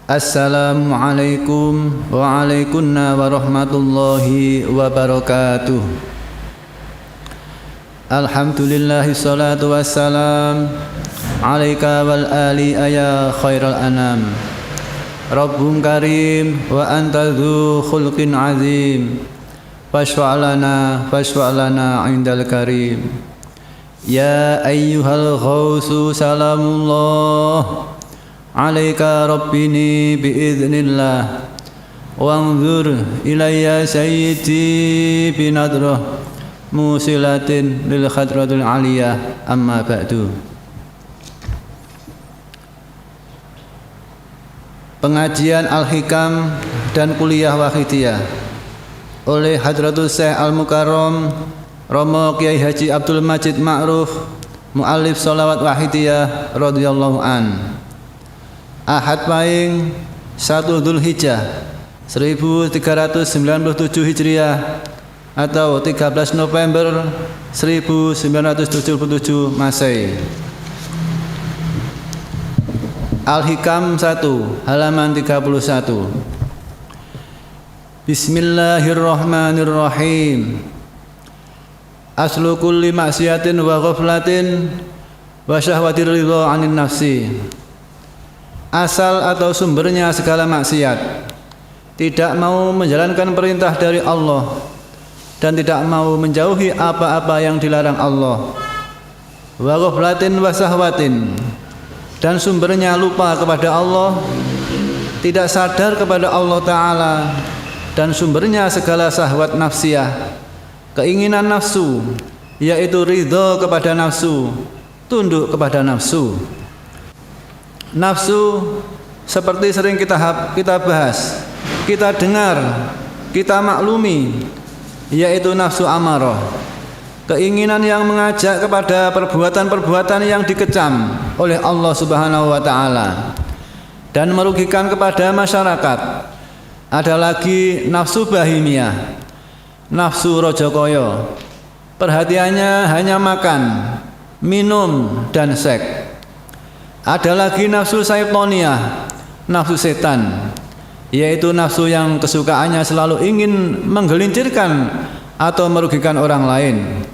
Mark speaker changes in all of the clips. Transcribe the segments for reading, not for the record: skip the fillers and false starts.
Speaker 1: Assalamualaikum warahmatullahi wabarakatuh. Alhamdulillahi salatu wassalam alaika wal ali ya khairal anam. Rabbun karim wa anta dzu khulqin azim. Fashfa'lana indal karim. Ya ayyuhal ghausu salamullah alaika rabbini biiznillah wanzur ilayya sayyidi binadrah musilatin lil khadratul aliyah amma ba'du. Pengajian Al-Hikam dan kuliah Wahidiyah oleh Hadratul Syekh Al-Mukarram Romo Kiai Haji Abdul Majid Ma'ruf Mu'allif Sholawat Wahidiyah radhiyallahu an. Ahad Pahing 1 Dzulhijjah 1397 Hijriah atau 13 November 1977 Masehi. Al-Hikam 1 halaman 31. Bismillahirrahmanirrahim. Aslu kulli maksiatin wa ghaflatin wa syahwatir ridha 'anin nafsi. Asal atau sumbernya segala maksiat, tidak mau menjalankan perintah dari Allah dan tidak mau menjauhi apa-apa yang dilarang Allah. Wa ghaflatin wa syahwatin, dan sumbernya lupa kepada Allah, tidak sadar kepada Allah Ta'ala, dan sumbernya segala syahwat nafsiyah, keinginan nafsu, yaitu ridho kepada nafsu, tunduk kepada nafsu. Nafsu seperti sering kita bahas, kita dengar, kita maklumi, yaitu nafsu amarah, keinginan yang mengajak kepada perbuatan-perbuatan yang dikecam oleh Allah Subhanahu wa Ta'ala dan merugikan kepada masyarakat. Ada lagi nafsu bahimiyah, nafsu rojokoyo, perhatiannya hanya makan, minum, dan seks. Ada lagi nafsu syaitoniyah, nafsu setan, yaitu nafsu yang kesukaannya selalu ingin menggelincirkan atau merugikan orang lain.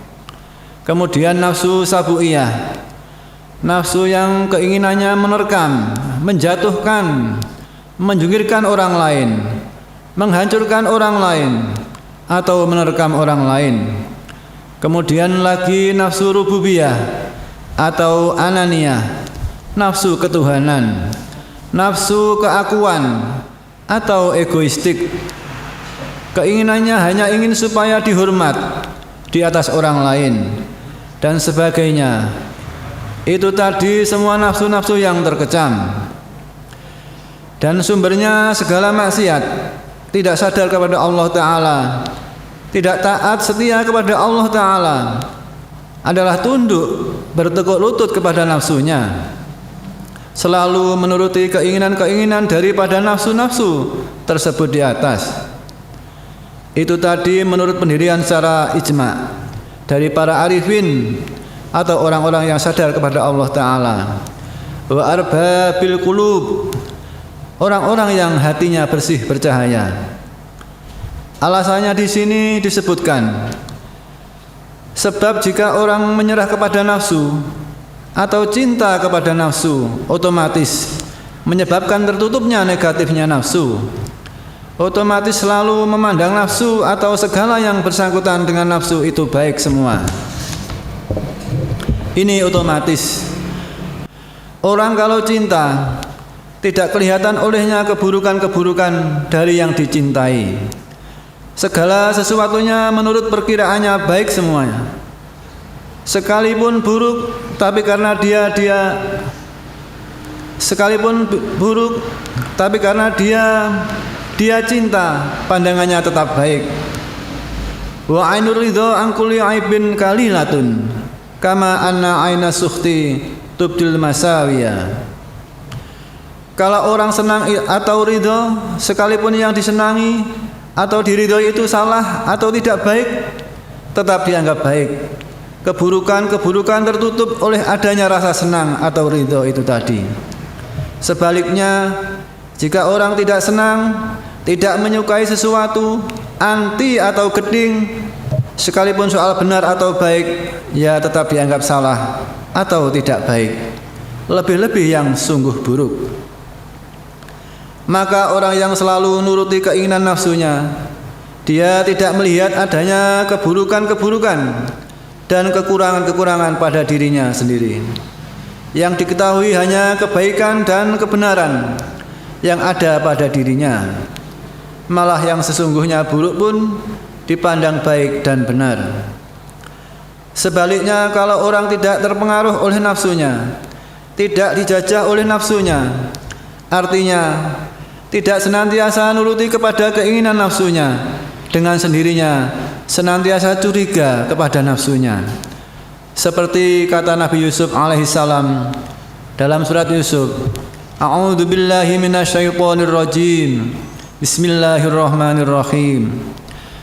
Speaker 1: Kemudian nafsu sabuiyah, nafsu yang keinginannya menerkam, menjatuhkan, menjungkirkan orang lain, menghancurkan orang lain, atau menerkam orang lain. Kemudian lagi nafsu rububiyah atau ananiyah, nafsu ketuhanan, nafsu keakuan atau egoistik. Keinginannya hanya ingin supaya dihormat di atas orang lain dan sebagainya. Itu tadi semua nafsu-nafsu yang terkecam. Dan sumbernya segala maksiat, tidak sadar kepada Allah Ta'ala, tidak taat setia kepada Allah Ta'ala, adalah tunduk bertekuk lutut kepada nafsunya, selalu menuruti keinginan-keinginan daripada nafsu-nafsu tersebut di atas. Itu tadi menurut pendirian secara ijma dari para arifin atau orang-orang yang sadar kepada Allah Ta'ala. Wa arbabil qulub, orang-orang yang hatinya bersih bercahaya. Alasannya di sini disebutkan, sebab jika orang menyerah kepada nafsu atau cinta kepada nafsu, otomatis menyebabkan tertutupnya negatifnya nafsu. Otomatis selalu memandang nafsu atau segala yang bersangkutan dengan nafsu itu baik semua. Ini otomatis. Orang kalau cinta, tidak kelihatan olehnya keburukan-keburukan dari yang dicintai. Segala sesuatunya menurut perkiraannya baik semuanya. Sekalipun buruk, tapi karena dia cinta, pandangannya tetap baik. Wa ainur ridha an kulli aibin kalilatun kama anna aina sukhti tubdil masawiya. Kalau orang senang atau ridho, sekalipun yang disenangi atau diridhoi itu salah atau tidak baik, tetap dianggap baik. Keburukan-keburukan tertutup oleh adanya rasa senang atau ridho itu tadi. Sebaliknya, Jika orang tidak senang, tidak menyukai sesuatu, anti atau geding, sekalipun soal benar atau baik, ya tetap dianggap salah atau tidak baik, lebih-lebih yang sungguh buruk. Maka orang yang selalu nuruti keinginan nafsunya, dia tidak melihat adanya keburukan-keburukan dan kekurangan-kekurangan pada dirinya sendiri. Yang diketahui hanya kebaikan dan kebenaran yang ada pada dirinya. Malah yang sesungguhnya buruk pun dipandang baik dan benar. Sebaliknya, kalau orang tidak terpengaruh oleh nafsunya, tidak dijajah oleh nafsunya, artinya tidak senantiasa nuruti kepada keinginan nafsunya, dengan sendirinya senantiasa curiga kepada nafsunya. Seperti kata Nabi Yusuf alaihissalam dalam surat Yusuf, A'udzu billahi minasyaitonir rajim. Bismillahirrahmanirrahim.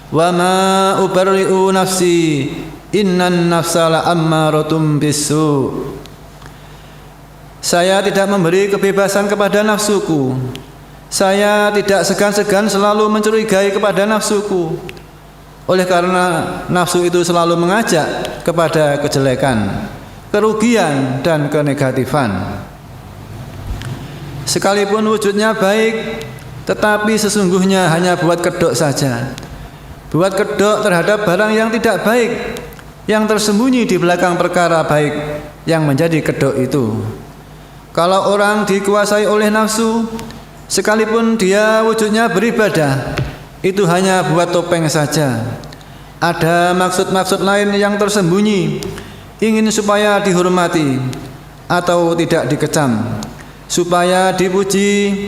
Speaker 1: Wa ma ubarri'u nafsi innan nafsa la'ammaratun bisu. Saya tidak memberi kebebasan kepada nafsuku. Saya tidak segan-segan selalu mencurigai kepada nafsuku. Oleh karena nafsu itu selalu mengajak kepada kejelekan, kerugian dan kenegatifan. Sekalipun wujudnya baik, tetapi sesungguhnya hanya buat kedok saja. Buat kedok terhadap barang yang tidak baik, yang tersembunyi di belakang perkara baik yang menjadi kedok itu. Kalau orang dikuasai oleh nafsu, sekalipun dia wujudnya beribadah, itu hanya buat topeng saja. Ada maksud-maksud lain yang tersembunyi, ingin supaya dihormati atau tidak dikecam, supaya dipuji.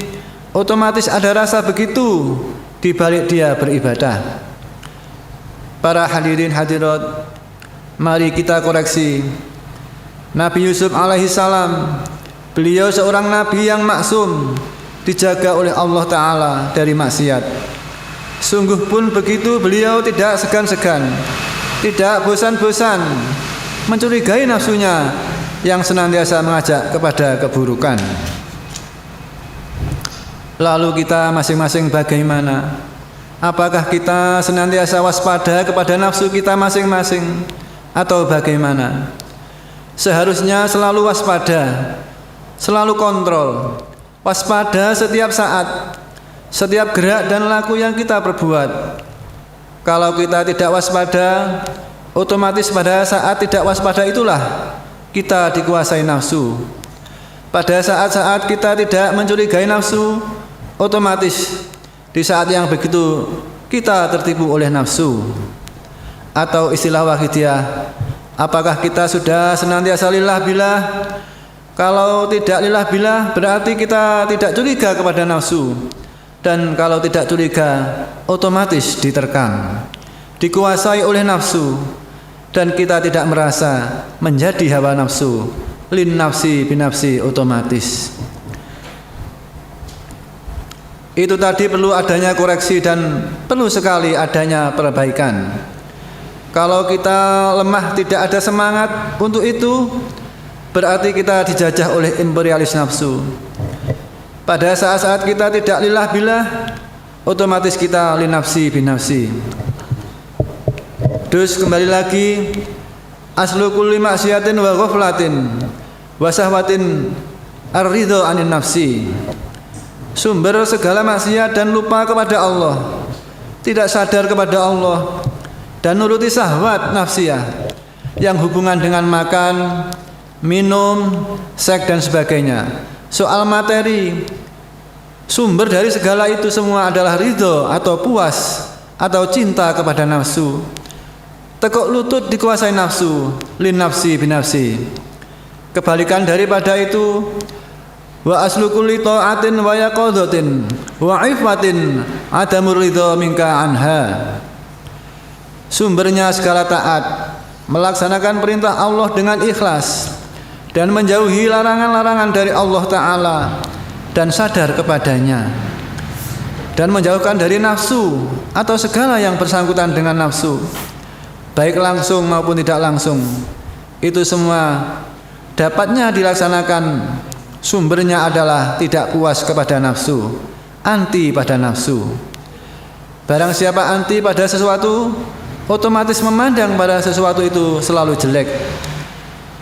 Speaker 1: Otomatis ada rasa begitu di balik dia beribadah. Para hadirin hadirat, mari kita koreksi. Nabi Yusuf alaihissalam, beliau seorang nabi yang maksum, dijaga oleh Allah Ta'ala dari maksiat. Sungguh pun begitu, beliau tidak segan-segan, tidak bosan-bosan mencurigai nafsunya yang senantiasa mengajak kepada keburukan. Lalu kita masing-masing bagaimana? Apakah kita senantiasa waspada kepada nafsu kita masing-masing atau bagaimana? Seharusnya selalu waspada, selalu kontrol, waspada setiap saat, setiap gerak dan laku yang kita perbuat. Kalau kita tidak waspada, otomatis pada saat tidak waspada itulah kita dikuasai nafsu. Pada saat-saat kita tidak mencurigai nafsu, otomatis di saat yang begitu kita tertipu oleh nafsu. Atau istilah Wahidiyah, apakah kita sudah senantiasa lillah billah? Kalau tidak lillah billah, berarti kita tidak curiga kepada nafsu. Dan kalau tidak curiga, otomatis diterkam, dikuasai oleh nafsu, dan kita tidak merasa menjadi hawa nafsu. Lin nafsi binafsi, otomatis. Itu tadi perlu adanya koreksi dan perlu sekali adanya perbaikan. Kalau kita lemah, tidak ada semangat untuk itu, berarti kita dijajah oleh imperialis nafsu. Pada saat-saat kita tidak lillah billah, otomatis kita linafsi binafsi. Terus kembali lagi, aslu kulli maksiatin wa ghaflatin wa syahwatin ar-ridha anin nafsi. Sumber segala maksiat dan lupa kepada Allah, tidak sadar kepada Allah, dan nuruti syahwat nafsiyah yang hubungan dengan makan, minum, seks dan sebagainya. Soal materi, sumber dari segala itu semua adalah ridho atau puas atau cinta kepada nafsu. Tekuk lutut dikuasai nafsu, lin nafsi binafsi. Kebalikan daripada itu, wa aslu kulli ta'atin wa yaqadhatin wa ifatin adamur ridho minka anha. Sumbernya segala taat, melaksanakan perintah Allah dengan ikhlas dan menjauhi larangan-larangan dari Allah Ta'ala dan sadar kepadanya, dan menjauhkan dari nafsu atau segala yang bersangkutan dengan nafsu, baik langsung maupun tidak langsung. Itu semua dapatnya dilaksanakan sumbernya adalah tidak puas kepada nafsu, anti pada nafsu. Barang siapa anti pada sesuatu, otomatis memandang pada sesuatu itu selalu jelek,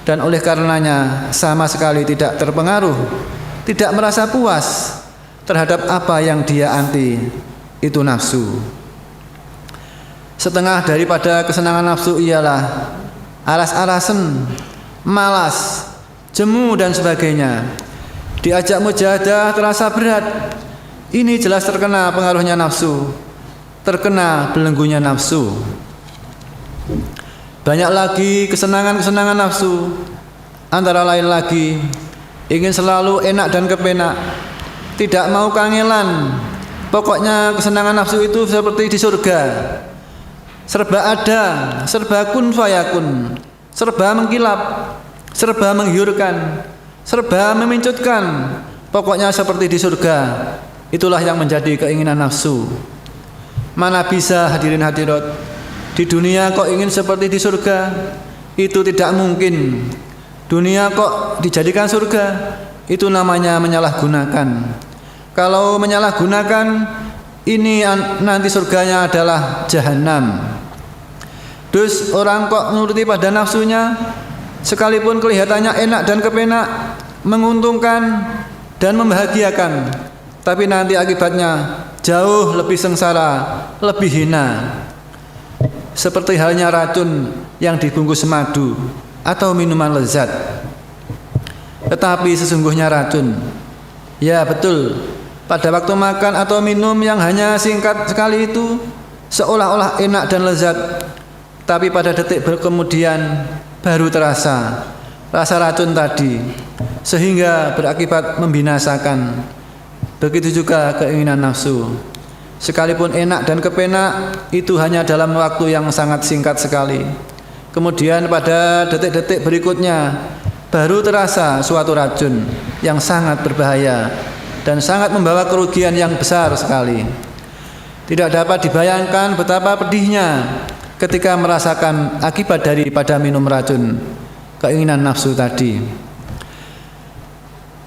Speaker 1: dan oleh karenanya sama sekali tidak terpengaruh, tidak merasa puas terhadap apa yang dia anti, itu nafsu. Setengah daripada kesenangan nafsu ialah alas-alasan, malas, jemu dan sebagainya. Diajak mujahadah terasa berat. Ini jelas terkena pengaruhnya nafsu, terkena belenggunya nafsu. Banyak lagi kesenangan-kesenangan nafsu, antara lain lagi ingin selalu enak dan kepenak, tidak mau kangelan. Pokoknya kesenangan nafsu itu seperti di surga, serba ada, serba kun fayakun, serba mengkilap, serba menggiurkan, serba memincut,kan. Pokoknya seperti di surga. Itulah yang menjadi keinginan nafsu. Mana bisa hadirin hadirat, di dunia kok ingin seperti di surga? Itu tidak mungkin. Dunia kok dijadikan surga? Itu namanya menyalahgunakan. Kalau menyalahgunakan, ini nanti surganya adalah jahanam. Terus orang kok menuruti pada nafsunya, sekalipun kelihatannya enak dan kepenak, menguntungkan dan membahagiakan, tapi nanti akibatnya jauh lebih sengsara, lebih hina. Seperti halnya racun yang dibungkus madu atau minuman lezat, tetapi sesungguhnya racun. Ya betul, pada waktu makan atau minum yang hanya singkat sekali itu seolah-olah enak dan lezat, tapi pada detik kemudian baru terasa rasa racun tadi, sehingga berakibat membinasakan. Begitu juga keinginan nafsu. Sekalipun enak dan kepenak, itu hanya dalam waktu yang sangat singkat sekali. Kemudian pada detik-detik berikutnya baru terasa suatu racun yang sangat berbahaya dan sangat membawa kerugian yang besar sekali. Tidak dapat dibayangkan betapa pedihnya ketika merasakan akibat daripada minum racun keinginan nafsu tadi.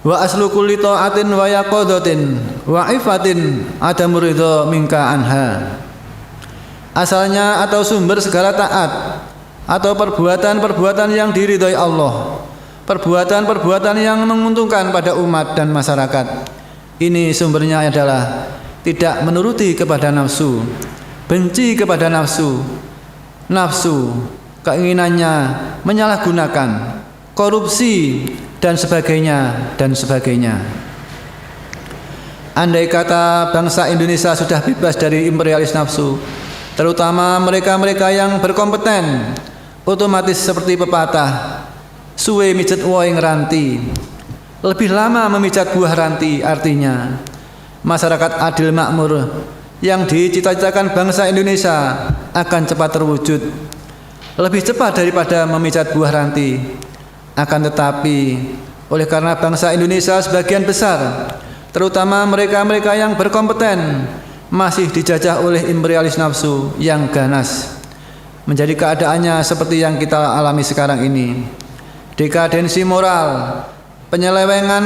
Speaker 1: Wa aslu kulli ta'atin wa yaqadatin wa ifatin adamu ridha minka anha. Asalnya atau sumber segala taat atau perbuatan-perbuatan yang diridhai Allah, perbuatan-perbuatan yang menguntungkan pada umat dan masyarakat, ini sumbernya adalah tidak menuruti kepada nafsu, benci kepada nafsu, keinginannya menyalahgunakan, korupsi dan sebagainya dan sebagainya. Andai kata bangsa Indonesia sudah bebas dari imperialis nafsu, terutama mereka-mereka yang berkompeten, otomatis seperti pepatah, suwe mijet woing ranti, lebih lama memijat buah ranti. Artinya masyarakat adil makmur yang dicita-citakan bangsa Indonesia akan cepat terwujud, lebih cepat daripada memijat buah ranti. Akan tetapi oleh karena bangsa Indonesia sebagian besar, terutama mereka-mereka yang berkompeten, masih dijajah oleh imperialis nafsu yang ganas, menjadi keadaannya seperti yang kita alami sekarang ini. Dekadensi moral, penyelewengan,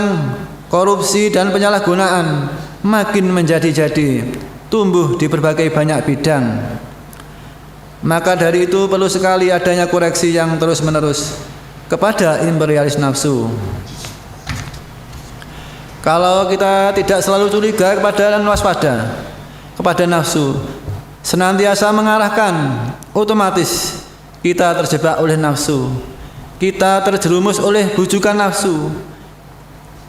Speaker 1: korupsi dan penyalahgunaan makin menjadi-jadi, tumbuh di berbagai banyak bidang. Maka dari itu perlu sekali adanya koreksi yang terus-menerus kepada imperialis nafsu. Kalau kita tidak selalu curiga kepada dan waspada kepada nafsu, senantiasa mengarahkan, otomatis kita terjebak oleh nafsu, kita terjerumus oleh bujukan nafsu.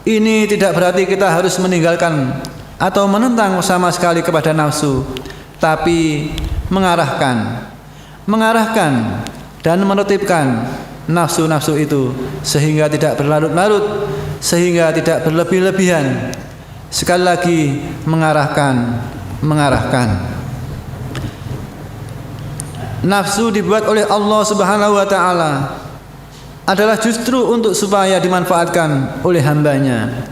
Speaker 1: Ini tidak berarti kita harus meninggalkan atau menentang sama sekali kepada nafsu, tapi mengarahkan dan menertibkan nafsu-nafsu itu sehingga tidak berlarut-larut, sehingga tidak berlebih-lebihan. Sekali lagi mengarahkan. Nafsu dibuat oleh Allah Subhanahu wa taala adalah justru untuk supaya dimanfaatkan oleh hambanya,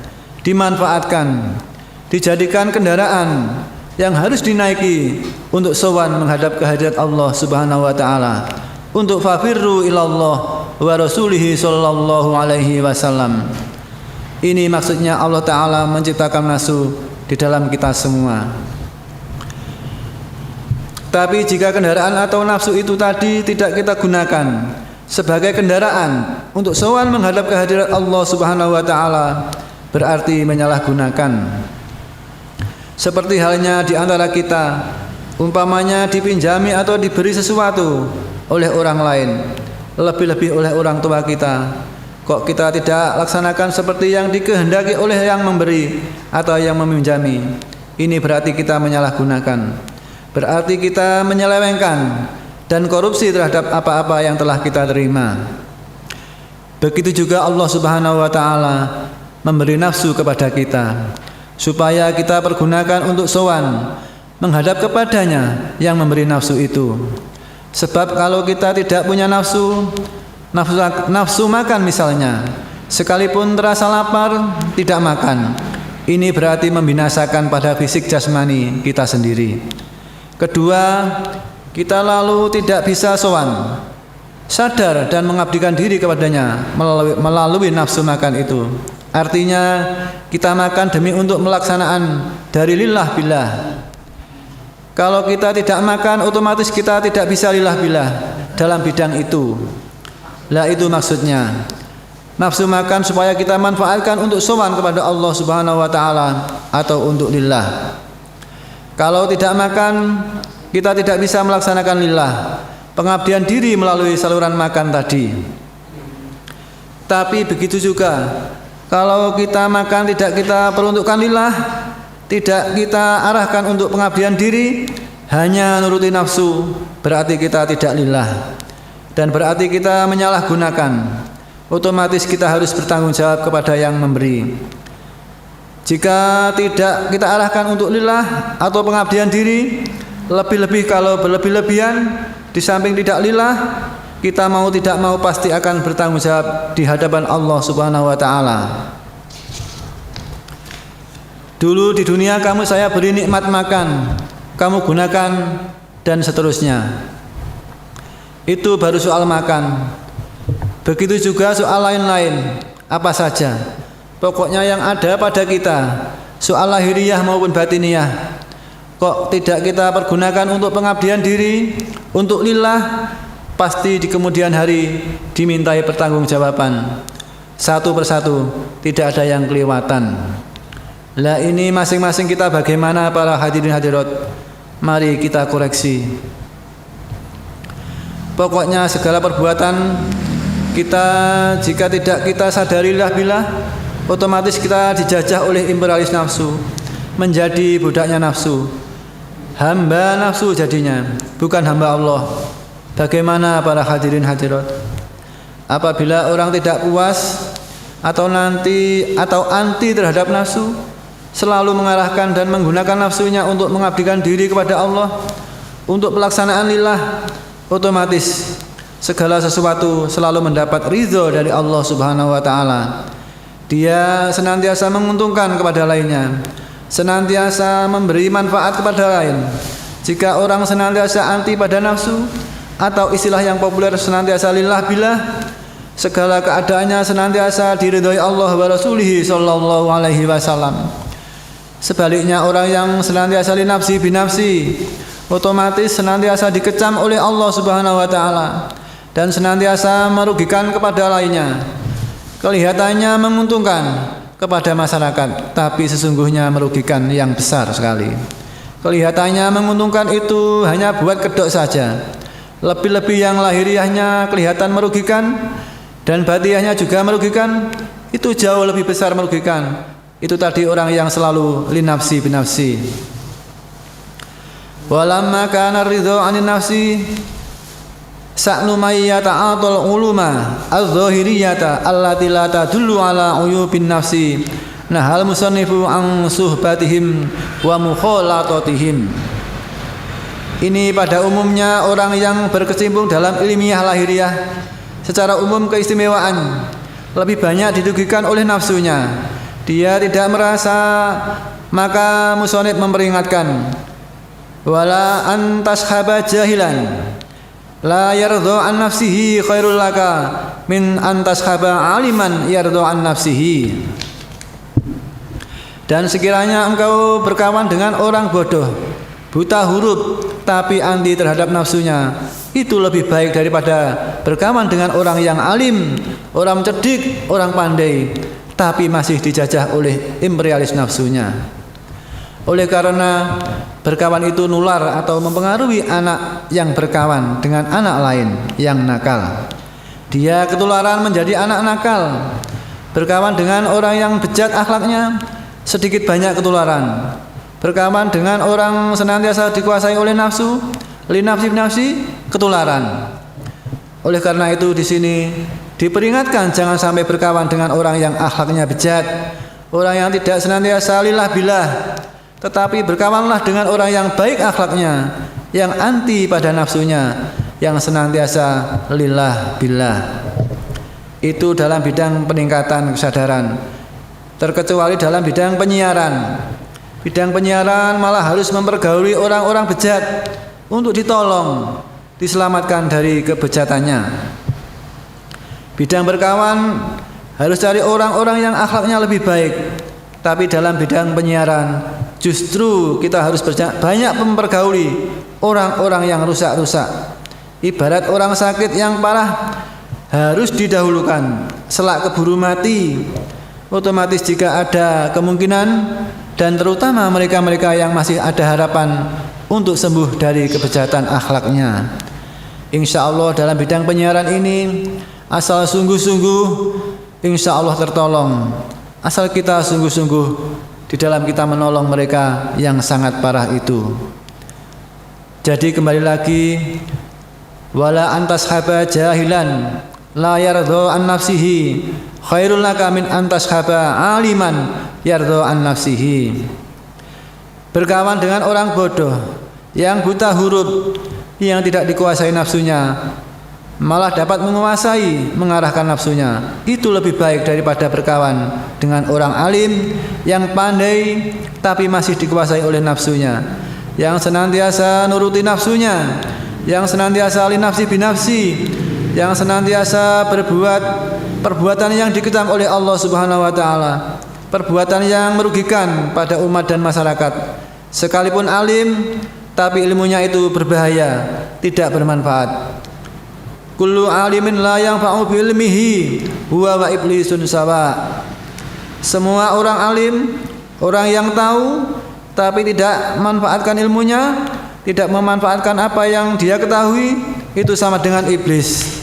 Speaker 1: dijadikan kendaraan yang harus dinaiki untuk sowan menghadap kehadirat Allah Subhanahu wa taala, untuk fafirru ilallah wa rasulihi sallallahu alaihi wasallam. Ini maksudnya Allah Ta'ala menciptakan nafsu di dalam kita semua. Tapi jika kendaraan atau nafsu itu tadi tidak kita gunakan sebagai kendaraan untuk sowan menghadap kehadirat Allah Subhanahu wa Ta'ala, berarti menyalahgunakan. Seperti halnya di antara kita, umpamanya dipinjami atau diberi sesuatu oleh orang lain, lebih-lebih oleh orang tua kita, kok kita tidak laksanakan seperti yang dikehendaki oleh yang memberi atau yang meminjami. Ini berarti kita menyalahgunakan, berarti kita menyelewengkan dan korupsi terhadap apa-apa yang telah kita terima. Begitu juga Allah Subhanahu wa Ta'ala memberi nafsu kepada kita supaya kita pergunakan untuk sowan menghadap kepadanya yang memberi nafsu itu. Sebab kalau kita tidak punya nafsu makan misalnya, sekalipun terasa lapar tidak makan, ini berarti membinasakan pada fisik jasmani kita sendiri. Kedua, kita lalu tidak bisa sowan, sadar dan mengabdikan diri kepadanya melalui nafsu makan itu. Artinya kita makan demi untuk melaksanaan dari lillah billah. Kalau kita tidak makan, otomatis kita tidak bisa lillah billah dalam bidang itu. Lah itu maksudnya nafsu makan supaya kita manfaatkan untuk sowan kepada Allah Subhanahu wa Ta'ala atau untuk lillah. Kalau tidak makan, kita tidak bisa melaksanakan lillah, pengabdian diri melalui saluran makan tadi. Tapi begitu juga kalau kita makan tidak kita peruntukkan lillah, tidak kita arahkan untuk pengabdian diri, hanya nuruti nafsu, berarti kita tidak lillah. Dan berarti kita menyalahgunakan. Otomatis kita harus bertanggung jawab kepada yang memberi. Jika tidak kita arahkan untuk lillah atau pengabdian diri, lebih-lebih kalau berlebih-lebihan, di samping tidak lillah, kita mau tidak mau pasti akan bertanggung jawab di hadapan Allah Subhanahu wa Ta'ala. Dulu di dunia kamu saya beri nikmat makan, kamu gunakan dan seterusnya. Itu baru soal makan. Begitu juga soal lain-lain, apa saja. Pokoknya yang ada pada kita, soal lahiriah maupun batiniyah, kok tidak kita pergunakan untuk pengabdian diri, untuk lillah, pasti di kemudian hari dimintai pertanggungjawaban. Satu persatu, tidak ada yang kelewatan. Lah ini masing-masing kita bagaimana para hadirin hadirat? Mari kita koreksi. Pokoknya segala perbuatan kita jika tidak kita sadari lillah billah, otomatis kita dijajah oleh imperialis nafsu, menjadi budaknya nafsu, hamba nafsu jadinya, bukan hamba Allah. Bagaimana para hadirin hadirat? Apabila orang tidak puas atau anti terhadap nafsu, selalu mengarahkan dan menggunakan nafsunya untuk mengabdikan diri kepada Allah, untuk pelaksanaan lillah, otomatis segala sesuatu selalu mendapat ridho dari Allah Subhanahu wa Ta'ala. Dia senantiasa menguntungkan kepada lainnya, senantiasa memberi manfaat kepada lain. Jika orang senantiasa anti pada nafsu, atau istilah yang populer senantiasa lillah billah, segala keadaannya senantiasa diridhoi Allah wa Rasulih sallallahu alaihi wasallam. Sebaliknya orang yang senantiasa linafsi binafsi, otomatis senantiasa dikecam oleh Allah Subhanahu wa Ta'ala dan senantiasa merugikan kepada lainnya. Kelihatannya menguntungkan kepada masyarakat, tapi sesungguhnya merugikan yang besar sekali. Kelihatannya menguntungkan itu hanya buat kedok saja. Lebih-lebih yang lahiriahnya kelihatan merugikan dan batiniahnya juga merugikan, itu jauh lebih besar merugikan. Itu tadi orang yang selalu linafsi binafsi. Walamma kana ridho anin nafsi sa'nu may yata'atul uluma az-zahiriyata allati la tadullu ala uyubin nafsi nahal musannifu an suhbatihim wa mukhalatatihim. Ini pada umumnya orang yang berkecimpung dalam ilmiah lahiriah, secara umum keistimewaan lebih banyak didugikan oleh nafsunya. Dia tidak merasa, maka musonib memperingatkan, wala antashaba jahilan la yardha an nafsihi khairul laka min antashaba aliman yardha an nafsihi. Dan sekiranya engkau berkawan dengan orang bodoh, buta huruf, tapi anti terhadap nafsunya, itu lebih baik daripada berkawan dengan orang yang alim, orang cerdik, orang pandai, tapi masih dijajah oleh imperialis nafsunya. Oleh karena berkawan itu nular atau mempengaruhi anak yang berkawan dengan anak lain yang nakal. Dia ketularan menjadi anak nakal. Berkawan dengan orang yang bejat akhlaknya, sedikit banyak ketularan. Berkawan dengan orang senantiasa dikuasai oleh nafsu, linafsi, ketularan. Oleh karena itu di sini diperingatkan jangan sampai berkawan dengan orang yang akhlaknya bejat, orang yang tidak senantiasa lillah billah, tetapi berkawanlah dengan orang yang baik akhlaknya, yang anti pada nafsunya, yang senantiasa lillah billah. Itu dalam bidang peningkatan kesadaran. Terkecuali dalam bidang penyiaran. Bidang penyiaran malah harus mempergauli orang-orang bejat untuk ditolong, diselamatkan dari kebejatannya. Bidang berkawan harus cari orang-orang yang akhlaknya lebih baik. Tapi dalam bidang penyiaran justru kita harus banyak mempergauli orang-orang yang rusak-rusak. Ibarat orang sakit yang parah harus didahulukan, selak keburu mati. Otomatis jika ada kemungkinan, dan terutama mereka-mereka yang masih ada harapan untuk sembuh dari kebejatan akhlaknya. Insya Allah dalam bidang penyiaran ini, asal sungguh-sungguh, insya Allah tertolong. Asal kita sungguh-sungguh di dalam kita menolong mereka yang sangat parah itu. Jadi kembali lagi, wala antas haba jahilan la yardha an nafsihi khairul laka min antas haba aliman yardha an nafsihi. Berkawan dengan orang bodoh yang buta huruf, yang tidak dikuasai nafsunya, malah dapat menguasai, mengarahkan nafsunya. Itu lebih baik daripada berkawan dengan orang alim yang pandai tapi masih dikuasai oleh nafsunya, yang senantiasa nuruti nafsunya, yang senantiasa linafsi binafsi, yang senantiasa berbuat perbuatan yang dikecam oleh Allah Subhanahu wa taala, perbuatan yang merugikan pada umat dan masyarakat. Sekalipun alim tapi ilmunya itu berbahaya, tidak bermanfaat. Kullu alimin la yanfa'u bi ilmihi huwa wa iblisun sawa. Semua orang alim, orang yang tahu tapi tidak memanfaatkan ilmunya, tidak memanfaatkan apa yang dia ketahui, itu sama dengan iblis.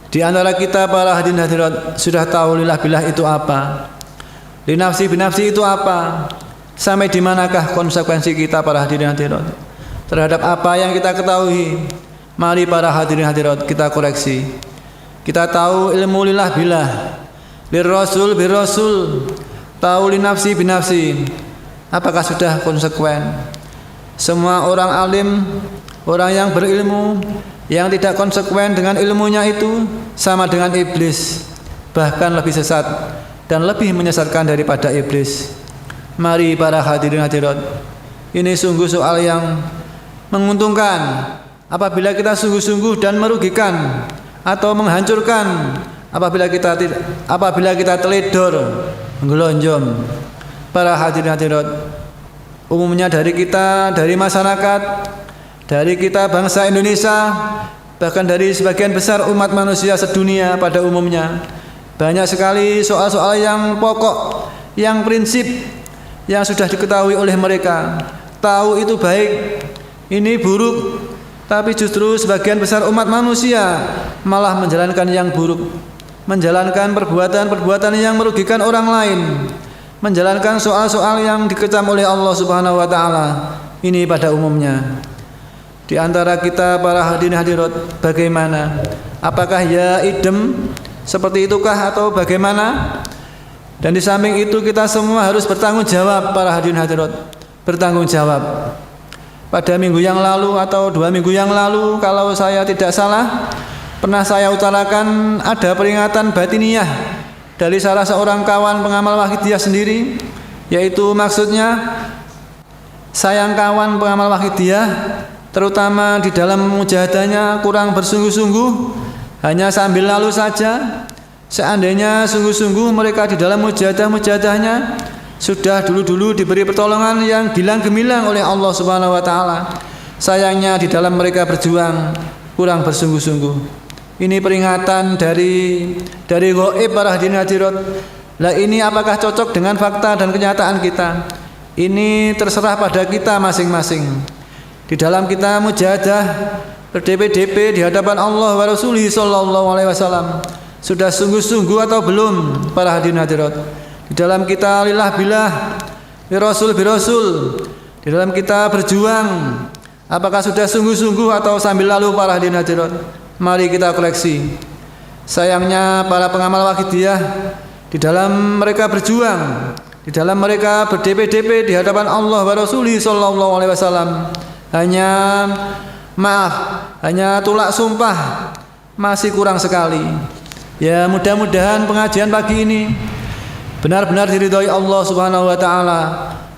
Speaker 1: Di antara kita para hadirin hadirat sudah tahu lillah billah itu apa, linafsi binafsi itu apa, sampai di manakah konsekuensi kita para hadirin hadirat terhadap apa yang kita ketahui. Mari para hadirin hadirat kita koreksi. Kita tahu ilmu lillah billah, lirrasul birrasul, tahu linafsi binafsi. Apakah sudah konsekuen? Semua orang alim, orang yang berilmu, yang tidak konsekuen dengan ilmunya itu sama dengan iblis, bahkan lebih sesat dan lebih menyesatkan daripada iblis. Mari para hadirin hadirat, ini sungguh soal yang menguntungkan apabila kita sungguh-sungguh, dan merugikan atau menghancurkan apabila kita teledor, gelonjom. Para hadirin hadirat, umumnya dari kita, dari masyarakat, dari kita bangsa Indonesia, bahkan dari sebagian besar umat manusia sedunia pada umumnya, banyak sekali soal-soal yang pokok, yang prinsip, yang sudah diketahui oleh mereka. Tahu itu baik, ini buruk, tapi justru sebagian besar umat manusia malah menjalankan yang buruk, menjalankan perbuatan-perbuatan yang merugikan orang lain, menjalankan soal-soal yang dikecam oleh Allah Subhanahu wa taala. Ini pada umumnya. Di antara kita para hadirin hadirat, bagaimana? Apakah ya idem seperti itukah atau bagaimana? Dan di samping itu kita semua harus bertanggung jawab para hadirin hadirat, bertanggung jawab. Pada minggu yang lalu atau 2 minggu yang lalu, kalau saya tidak salah, pernah saya utarakan ada peringatan batiniyah dari salah seorang kawan pengamal wahidiyah sendiri, yaitu maksudnya sayang kawan pengamal wahidiyah, terutama di dalam mujahadahnya kurang bersungguh-sungguh, hanya sambil lalu saja, Seandainya sungguh-sungguh mereka di dalam mujahadah-mujahadahnya sudah dulu-dulu diberi pertolongan yang gilang gemilang oleh Allah Subhanahu wa taala, sayangnya di dalam mereka berjuang kurang bersungguh-sungguh. Ini peringatan dari gaib para hadirin hadirat. Lah ini apakah cocok dengan fakta dan kenyataan kita? Ini terserah pada kita masing-masing. Di dalam kita mujahadah berdp-dp di hadapan Allah wa Rasulih sallallahu alaihi wasallam, sudah sungguh-sungguh atau belum para hadirin hadirat? Di dalam kita lillah billah, bi rasul, di dalam kita berjuang, apakah sudah sungguh-sungguh atau sambil lalu para hadirin hadirat? Mari kita koleksi. Sayangnya para pengamal wakidiyah di dalam mereka berjuang, di dalam mereka berdp-dp di hadapan Allah wa Rasulih sallallahu alaihi wasallam, hanya tulak sumpah masih kurang sekali. Ya, mudah-mudahan pengajian pagi ini benar-benar diridhoi Allah Subhanahu wa taala,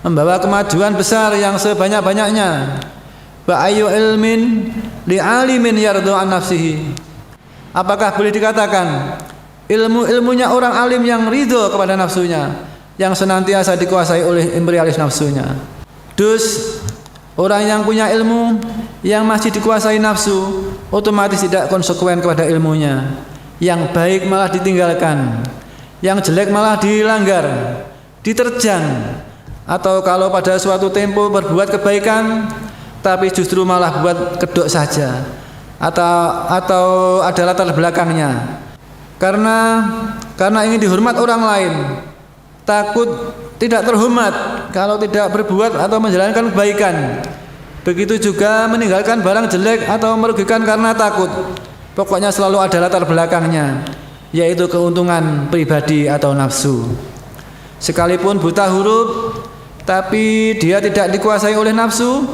Speaker 1: membawa kemajuan besar yang sebanyak-banyaknya. Wa ayyu ilmin li alimin yardu an nafsihi. Apakah boleh dikatakan ilmunya orang alim yang ridho kepada nafsunya, yang senantiasa dikuasai oleh imperialis nafsunya? Dus orang yang punya ilmu yang masih dikuasai nafsu otomatis tidak konsekuen kepada ilmunya. Yang baik malah ditinggalkan, yang jelek malah dilanggar, diterjang, atau kalau pada suatu tempo berbuat kebaikan tapi justru malah buat kedok saja, atau ada latar belakangnya karena ingin dihormat orang lain, takut tidak terhormat kalau tidak berbuat atau menjalankan kebaikan. Begitu juga meninggalkan barang jelek atau merugikan karena takut. Pokoknya selalu ada latar belakangnya, yaitu keuntungan pribadi atau nafsu. Sekalipun buta huruf tapi dia tidak dikuasai oleh nafsu,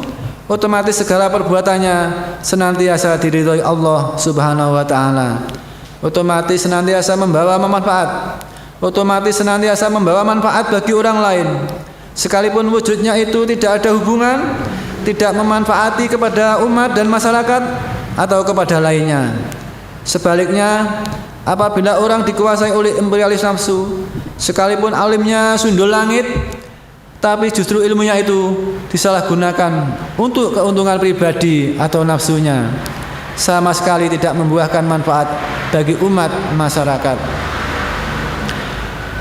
Speaker 1: otomatis segala perbuatannya senantiasa diridhoi Allah Subhanahu wa taala. Otomatis senantiasa membawa manfaat. Otomatis senantiasa membawa manfaat bagi orang lain. Sekalipun wujudnya itu tidak ada hubungan, tidak memanfaati kepada umat dan masyarakat atau kepada lainnya. Sebaliknya, apabila orang dikuasai oleh imperialis nafsu, sekalipun alimnya sundul langit, tapi justru ilmunya itu disalahgunakan untuk keuntungan pribadi atau nafsunya, sama sekali tidak membuahkan manfaat bagi umat masyarakat.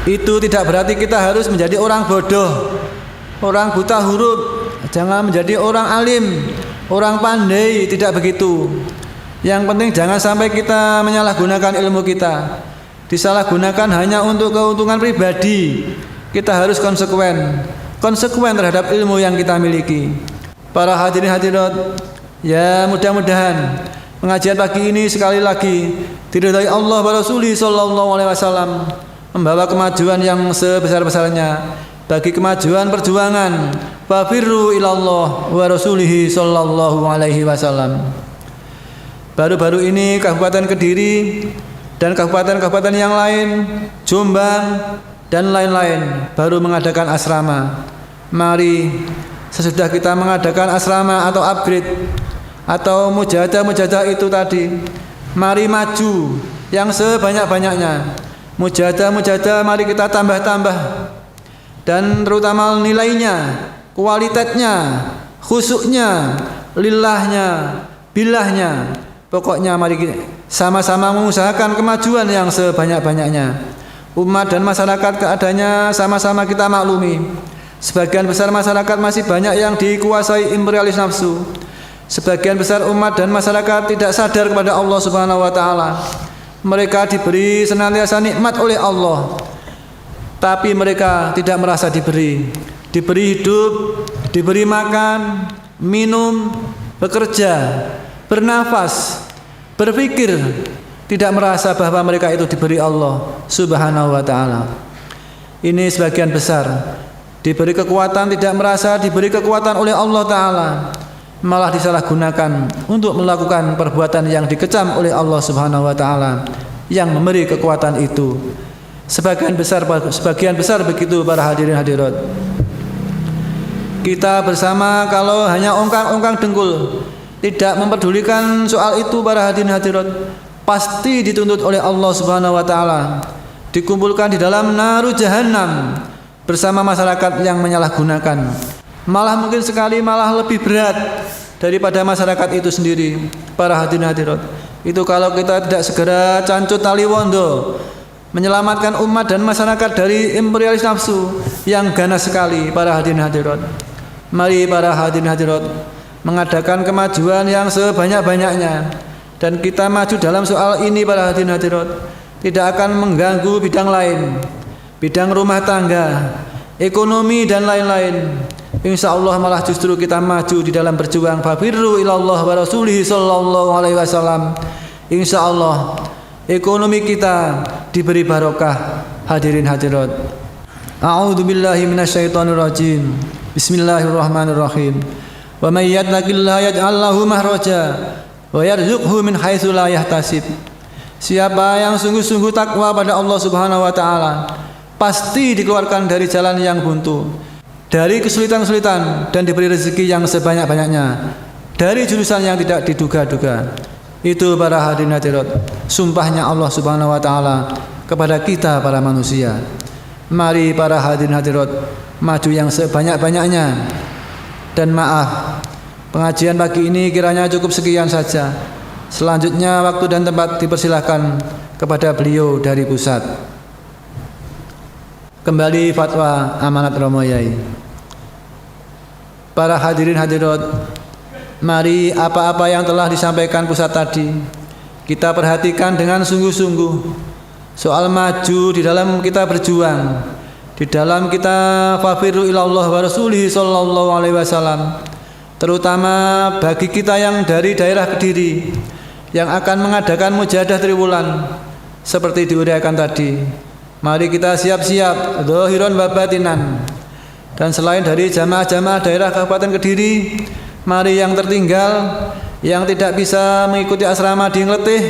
Speaker 1: Itu tidak berarti kita harus menjadi orang bodoh, orang buta huruf. Jangan menjadi orang alim, orang pandai, tidak begitu. Yang penting jangan sampai kita menyalahgunakan ilmu kita, disalahgunakan hanya untuk keuntungan pribadi. Kita harus konsekuen terhadap ilmu yang kita miliki. Para hadirin hadirat, ya mudah-mudahan pengajian pagi ini sekali lagi diridhai Allah wa Rasulih sallallahu alaihi wasallam, membawa kemajuan yang sebesar-besarnya bagi kemajuan perjuangan fafirru ilallah wa Rasulih sallallahu alaihi wasallam. Baru-baru ini Kabupaten Kediri dan kabupaten-kabupaten yang lain, Jombang dan lain-lain baru mengadakan asrama. Mari sesudah kita mengadakan asrama atau upgrade atau mujahadah itu tadi, mari maju yang sebanyak-banyaknya. Mujahadah mari kita tambah-tambah, dan terutama nilainya, kualitasnya, khusuknya, lillahnya, bilahnya. Pokoknya mari kita sama-sama mengusahakan kemajuan yang sebanyak-banyaknya. Umat dan masyarakat keadaannya sama-sama kita maklumi. Sebagian besar masyarakat masih banyak yang dikuasai imperialis nafsu. Sebagian besar umat dan masyarakat tidak sadar kepada Allah Subhanahu wa taala. Mereka diberi senantiasa nikmat oleh Allah, tapi mereka tidak merasa diberi hidup, diberi makan, minum, bekerja, bernafas, berpikir, tidak merasa bahwa mereka itu diberi Allah Subhanahu wa taala. Ini sebagian besar diberi kekuatan, tidak merasa diberi kekuatan oleh Allah taala, malah disalahgunakan untuk melakukan perbuatan yang dikecam oleh Allah Subhanahu wa taala yang memberi kekuatan itu. Sebagian besar begitu para hadirin hadirat. Kita bersama kalau hanya ongkang-ongkang dengkul, tidak mempedulikan soal itu para hadirin hadirat, pasti dituntut oleh Allah Subhanahu wa taala, dikumpulkan di dalam naru jahannam bersama masyarakat yang menyalahgunakan. Malah mungkin sekali malah lebih berat daripada masyarakat itu sendiri. Para hadirin hadirat, itu kalau kita tidak segera cancut tali wondo menyelamatkan umat dan masyarakat dari imperialis nafsu yang ganas sekali. Para hadirin hadirat, mari para hadirin hadirat mengadakan kemajuan yang sebanyak-banyaknya, dan kita maju dalam soal ini para hadirin hadirat tidak akan mengganggu bidang lain, bidang rumah tangga, ekonomi dan lain-lain. Insya Allah malah justru kita maju di dalam berjuang fafirru ilallah wa rasulihi sallallahu alaihi wasallam. Insya Allah ekonomi kita diberi barokah. Hadirin hadirat, a'udzu billahi minasyaitonir rajim. Bismillahirrahmanirrahim. Wa may yattaqillaha yaj'al lahu mahraja wa yarzuqhu min haitsu la yahtasib. Siapa yang sungguh-sungguh takwa pada Allah Subhanahu wa taala, pasti dikeluarkan dari jalan yang buntu, dari kesulitan-kesulitan, dan diberi rezeki yang sebanyak-banyaknya dari jurusan yang tidak diduga-duga. Itu para hadirin hadirat, sumpahnya Allah Subhanahu wa taala kepada kita para manusia. Mari para hadirin hadirat maju yang sebanyak-banyaknya. Dan maaf, pengajian pagi ini kiranya cukup sekian saja. Selanjutnya waktu dan tempat dipersilahkan kepada beliau dari pusat. Kembali fatwa amanat Romo Yai. Para hadirin hadirat, mari apa-apa yang telah disampaikan pusat tadi kita perhatikan dengan sungguh-sungguh. Soal maju di dalam kita berjuang, di dalam kita fafirru ilallah wa rasulihi sallallahu alaihi wasallam, terutama bagi kita yang dari daerah Kediri yang akan mengadakan mujahadah triwulan seperti diuraikan tadi. Mari kita siap-siap zahiran wa batinan. Dan selain dari jamaah-jamaah daerah Kabupaten Kediri, mari yang tertinggal, yang tidak bisa mengikuti asrama di Ngletih,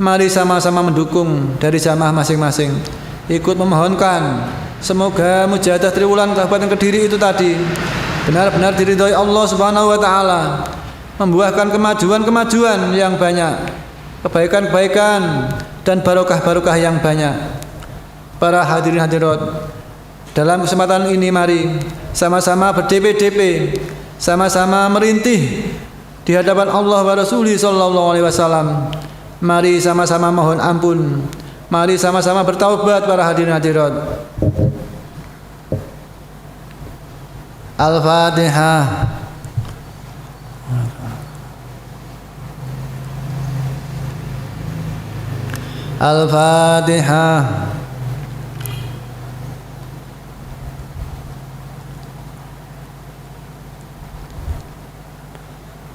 Speaker 1: mari sama-sama mendukung dari jamaah masing-masing, ikut memohonkan semoga mujahadah triwulan Kabupaten Kediri itu tadi benar-benar diridhoi Allah Subhanahu wa taala, membuahkan kemajuan-kemajuan yang banyak, kebaikan-kebaikan dan barokah-barokah yang banyak. Para hadirin hadirat, dalam kesempatan ini mari sama-sama berdp-dp, sama-sama merintih di hadapan Allah wa Rasulih sallallahu alaihi wasallam. Mari sama-sama mohon ampun, mari sama-sama bertaubat para hadirin hadirat. Al-Fatihah. Al-Fatihah.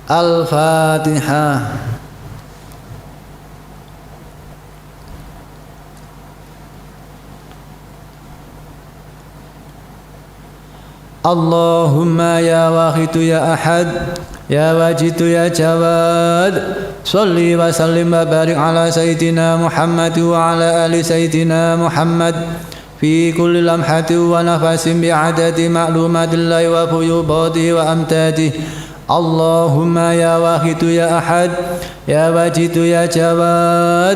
Speaker 1: Al-Fatihah. Allahumma ya wahidu ya ahad, ya wajidu ya jawad, salli wa sallim wa barik ala sayyidina Muhammad wa ala ali sayyidina Muhammad fi kulli lamhati wa nafasin bi'adadi ma'lumatillahi wa fuyubadihi wa amtadihi. Allahumma ya wahidu ya ahad, ya wajidu ya jawad,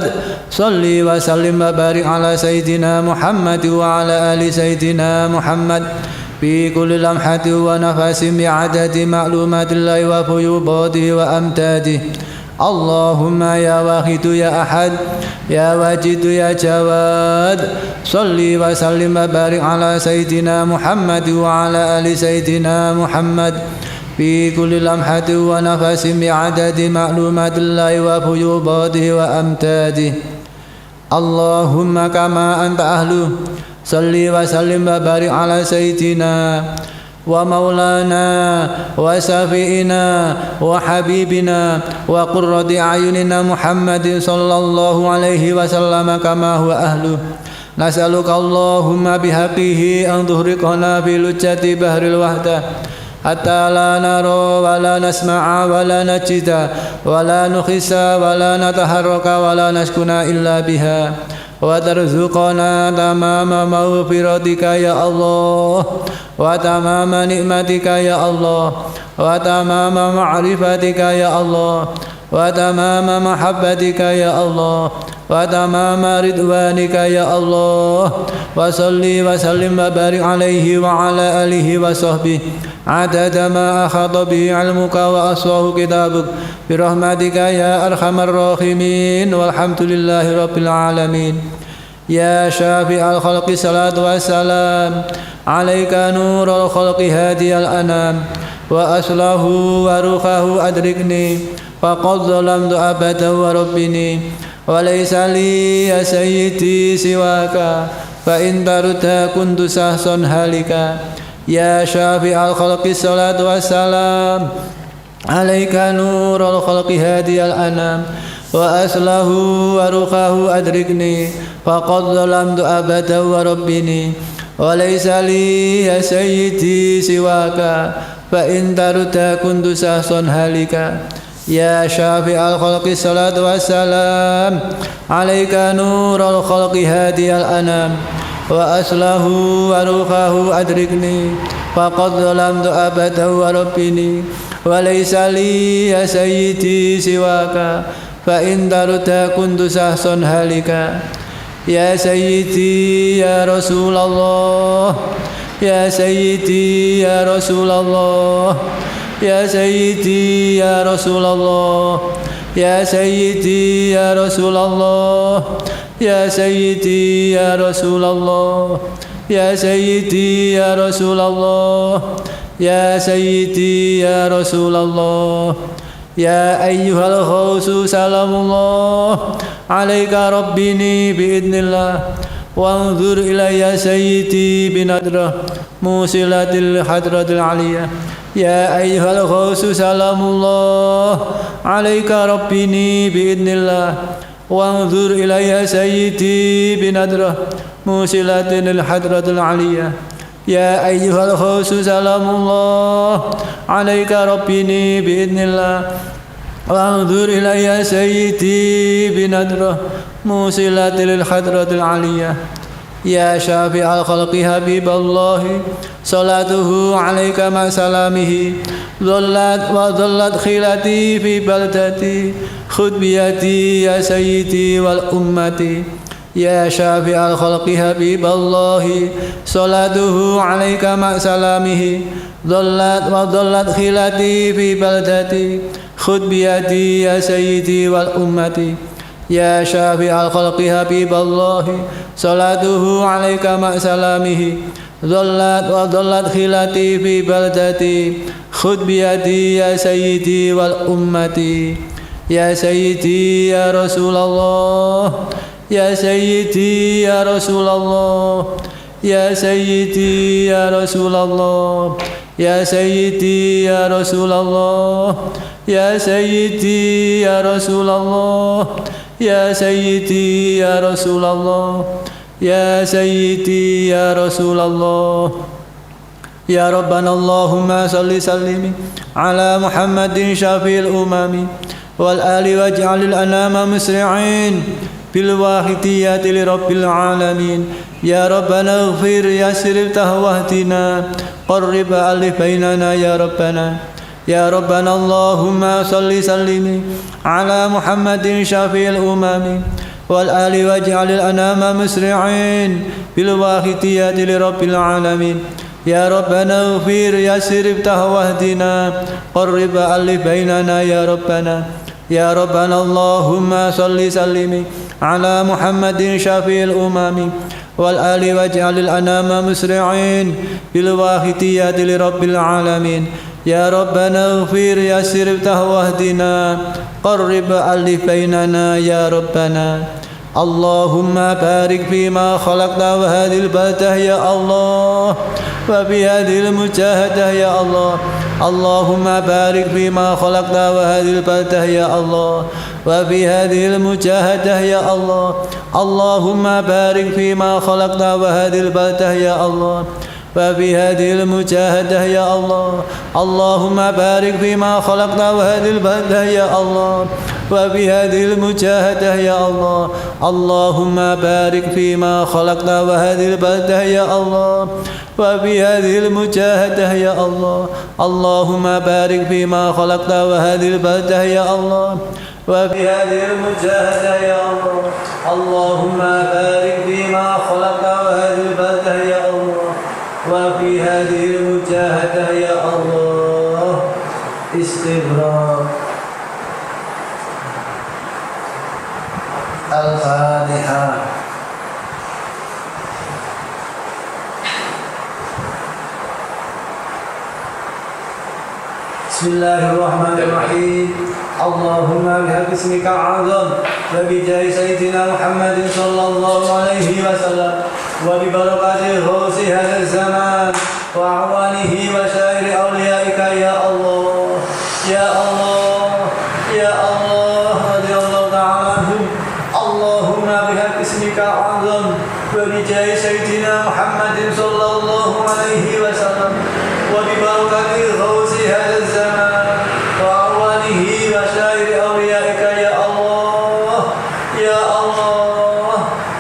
Speaker 1: salli wa sallim wa barik ala sayyidina Muhammad wa ala ali sayyidina Muhammad fi kulli lamhati wa nafasin bi'adadi ma'lumatillahi wa fuyubadihi wa amtadihi. Allahumma ya wahidu ya ahad, ya wajidu ya jawad, salli wa sallim wa barik ala sayyidina Muhammad wa ala ali sayyidina Muhammad fi kulli lamhati wa nafasin bi'adadi ma'lumatillahi wa fuyubadihi wa amtadihi. Allahumma kama anta ahlu, salli wa sallim wa barik ala sayyidina wa maulana wa safi'ina wa habibina wa qurrati a'yunina Muhammadin sallallahu alaihi wasallam kama huwa ahlu. Nas'aluka Allahumma bihaqqihi an tuhriqana fi lujjati bahril wahdah hatta la nara wa la nasma'a wa la najida wa la nukhisa wa la nataharraka wa la naskuna illa biha. وترزقنا تمام مغفرتك يا الله وتمام نعمتك يا الله وتمام معرفتك يا الله وتمام محبتك يا الله وتمام رضوانك يا الله وصل وسلم وبارك عليه وعلى آله وصحبه عدد ما أحاط به علمك وأصواه كتابك برحمتك يا أرحم الراحمين والحمد لله رب العالمين. يا شافع الخلق الصلاة والسلام عليك نور الخلق هادي الأنام وأصله وروحه أدركني فقد ظلمت أبدا وربني وليس لي يا سيدي سواك فإن ترد كنت شخصا هالكا. يا شافع الخلق الصلاة والسلام عليك نور الخلق هادي الأنام وأصله وروحه أدركني فقد ظلمت أبدا وربني وليس لي يا سيدي سواك فإن ترد كنت شخصا هالكا. يا شافع الخلق الصلاة والسلام عليك نور الخلق هادي الأنام وأصله وروحه أدركني فقد ظلمت أبدا وربني وليس لي يا سيدي سواك فإن ترد كنت شخصا هالكا. يا سيدي يا رسول الله يا سيدي يا رسول الله يا سيدي يا رسول الله يا سيدي يا رسول الله يا سيدي يا رسول الله يا سيدي يا رسول الله يا سيدي يا رسول الله. يا أيها الغوث سلام الله عليك ربني بإذن الله وانظر إلي يا سيدي بنظرة موصلة الحضرة العلية. يا أيها الغوث سلام الله عليك ربني بإذن الله وانظر إلي يا سيدي بنظرة موصلة الحضرة العلية. يا أيها الغوث سلام الله عليك ربني بإذن الله وانظر إلي يا سيدي بنظرة موصلة للحضرة العلية. يا شافع الخلق حبيب الله صلاته عليك مع سلامه ظلت خيلتي في بلدتي خذ بيدي يا سيدي والأمة. يا شافع الخلق حبيب الله صلاته عليك مع سلامه ظلت خيلتي في بلدتي خذ بيدي يا سيدي والأمة. يا شافع الخلق حبيب الله صلاته عليك مع سلامه ظلت خيلتي في بلدتي خذ بيدي يا سيدي والأمة. يا سيدي يا رسول الله يا سيدي يا رسول الله يا سيدي يا رسول الله يا سيدي يا رسول الله يا سيدي يا رسول الله يا سيدي يا رسول الله يا سيدي يا رسول الله. يا ربنا اللهم صل وسلم على محمد شافي الأمم والآل واجعل الأنام مسرعين بالواحدية لرب العالمين. يا ربنا اغفر يسر واهدنا قرب ألف بيننا يا ربنا. يا ربنا اللهم صل وسلم على محمد شافي الأمم والآل واجعل الأنام مسرعين بالواحدية لرب العالمين. يا ربنا اغفر يسر واهدنا قرب ألف بيننا يا ربنا. يا ربنا اللهم صل وسلم على محمد شافي الأمم والآل واجعل الأنام مسرعين بالواحدية لرب العالمين. يا ربنا اغفر يسر واهدنا قرب ألف بيننا يا ربنا. اللهم بارك فيما خلقت وهذه البلدة يا الله وفي هذه المجاهدة يا الله. اللهم بارك فيما خلقت وهذه البلدة يا الله وفي هذه المجاهدة يا الله. اللهم بارك فيما خلقت وهذه البلدة يا الله وفي هذه المجاهدة يا الله اللهم بارك فيما خلقت وهذه البلدة يا الله وفي هذه المجاهدة يا الله اللهم بارك فيما خلقت وهذه البلدة يا الله وفي هذه المجاهدة يا الله اللهم بارك فيما خلقت وهذه البلدة يا الله وفي هذه المجاهدة يا الله اللهم بارك فيما خلقت وهذه البلدة يا الله وفي هذه المجاهدة يا الله استغفار الفاتحة. بسم الله الرحمن الرحيم اللهم بحق اسمك الأعظم وبجاه سيدنا محمد صلى الله عليه وسلم وببركة غوث هذا الزمان وأعوانه وسائر أوليائك يا الله يا الله يا الله رضي الله تعالى عنهم اللهم بحق اسمك الأعظم وبجاه سيدنا محمد صلى الله عليه وسلم وببركة غوث هذا الزمان وأعوانه وسائر أوليائك يا الله يا الله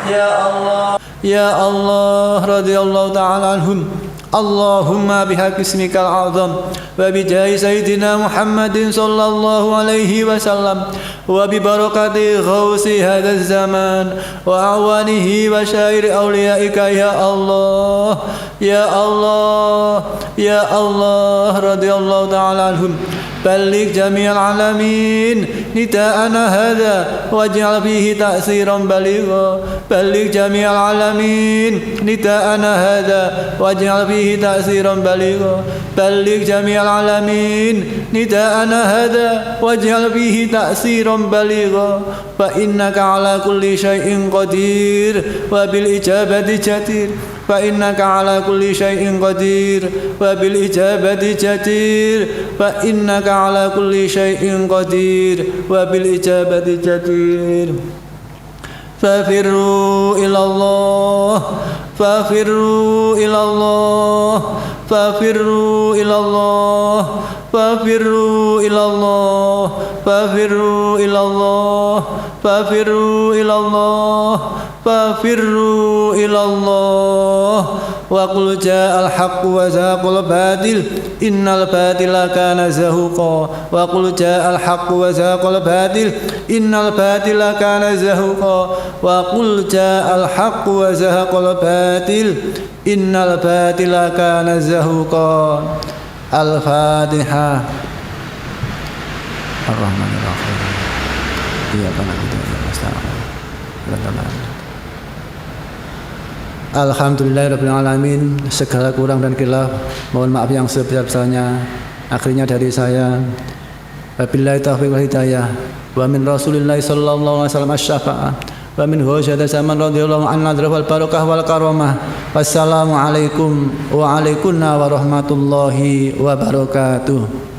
Speaker 1: يا الله يا الله رضي الله تعالى عنهم اللهم بحق اسمك الأعظم وبجاه سيدنا محمد صلى الله عليه وسلم وببركة غوث هذا الزمان وأعوانه وسائر أوليائك يا الله يا الله يا الله رضي الله تعالى عنهم بلغ جميع العالمين نداءنا هذا واجعل فيه تأثيرا بليغا بلغ جميع العالمين نداءنا هذا واجعل فيه تأثيرا بليغا بلغ جميع العالمين نداءنا هذا واجعل فيه تأثيرا بليغا فإنك على كل شيء قدير وبالإجابة جدير فإنك على كل شيء قدير وبالإجابة جدير فإنك على كل شيء قدير وبالإجابة جدير ففروا إلى الله ففروا إلى الله ففروا إلى الله ففروا إلى الله ففروا إلى الله ففروا إلى الله ففروا إلى الله وقل جاء الحق وزهق الباطل إن الباطل كان زهوقا وقل جاء الحق وزهق الباطل إن الباطل كان زهوقا وقل جاء الحق وزهق الباطل إن الباطل كان زهوقا. الفاتحة. الرحمن الرحيم إياك نعبد وإياك نستعين. Alhamdulillahirabbil alamin. Segala kurang dan khilaf mohon maaf yang sebesar-besarnya. Akhirnya dari saya, wabillahi taufiq wal hidayah, wa min Rasulillah sallallahu alaihi wasallam asy-syafa'ah, wa min hujjati zaman radhiyallahu anhu wal barakah wal karamah. Wassalamu alaikum wa alaikunna warahmatullahi wabarakatuh.